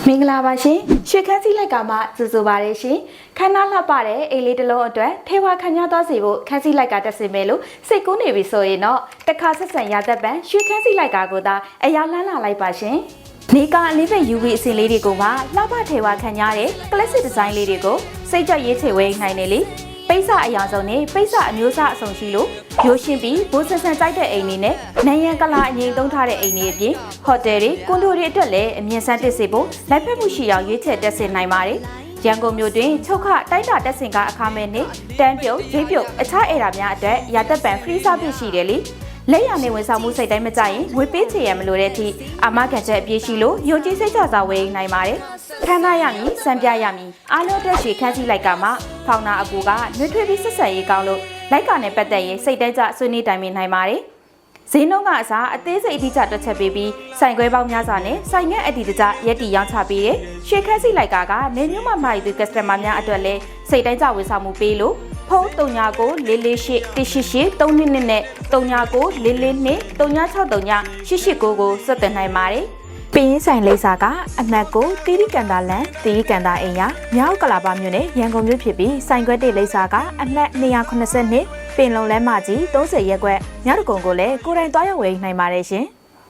မင်္ဂလာပါရှင်ရွှေခန်းစည်းလိုက်ကမှစုစုပါရရှင်ခန်းနာလှပတဲ့အိမ်လေးတစ်လုံးအတွက်ထေဝါခန့်ညားသွားစေဖို့ခန်းစည်းလိုက်ကတက်စင်မယ်လို့စိတ်ကူးနေပြီဆိုရင်တော့တခါဆက်ဆံရသက်ပံရွှေခန်းစည်းလိုက်ကကိုသာအရာလန်းလာလိုက်ပါရှင်နေကအလေးပဲ UV အစင်လေးတွေကိုမှလှပထေဝါခန့်ညားတဲ့ classic design လေးတွေကိုစိတ်ကြွရေးချေဝဲနိုင်နေလေပိဿအရာစုံနဲ့ပိဿအမျိုးအစားအစုံရှိလို့ရိုးရှင်းပြီးဘိုးဆန်ဆန်ကြိုက်တဲ့အိမ်တွေနဲ့နိုင်ရန်ကလာအငြိမ်သုံးထားတဲ့အိမ်တွေအပြင်ဟိုတယ်တွေကွန်ဒိုတွေအတွက်လည်းအမြင့်ဆန်းတစ်စေဖို့လိုက်ဖက်မှုရှိအောင်ရွေးချယ်တက်ဆင်နိုင်ပါတယ်။ရန်ကုန်မြို့တွင်ချုပ်ခတိုက်တာတက်ဆင်ကအခမဲ့နဲ့တန်းပြုတ်ဈေးပြုတ်အခြားအေရာများအတွက်ရတက်ပံ free service ရှိတယ်လေ။လက်ရနေဝန်ဆောင်မှုစိတ်တိုင်းမကြရင်ငွေပေးချေရမလို့တဲ့အထိအာမခံချက်အပြည့်ရှိလို့ယုံကြည်စိတ်ချစွာဝယ်နိုင်ပါတယ်။ခန်းသားရမည်စံပြရမည်အားလုံးအတွက်ရှိခန်းစည်းလိုက်ကမှဖောင်နာအကူကနှွေးထွေးပြီးဆက်ဆက်ရေးကောင်းလို့လိုက်ကနဲ့ပတ်သက်ရင်စိတ်တိုင်းကျဆွေးနွေးတိုင်ပင်နိုင်ပါတယ်ဈေးနှုန်းကအစားအသေးစိတ်အတိအကျတွက်ချက်ပေးပြီးဆိုင်ခွဲပေါင်းများစွာနဲ့ဆိုင်ငှက်အတီတကျရက်တီရောင်းချပေးတဲ့ရွှေခန်းစည်းလိုက်ကာကနေမျိုးမှမှာယူသူကစတမာများအတွက်လည်းစိတ်တိုင်းကျဝန်ဆောင်မှုပေးလို့ဖုန်း399448 188 32နဲ့399444 3963 889ကိုဆက်သွယ်နိုင်ပါတယ်ပင်းဆိုင်လိပ်စာကအမှတ်ကိုတိရိကန်တာလန်တိရိကန်တာအိမ်ယာမြောက်ကလာပါမြို့နယ်ရန်ကုန်မြို့ဖြစ်ပြီးဆိုင်ခွဲတိလိပ်စာကအမှတ်280နှစ်ပင်လုံလမ်းမကြီး30ရက်ကွက်မြောက်တကုံကိုလည်းကိုယ်တိုင်သွားရောက်ဝယ်နိုင်ပါတယ်ရှင်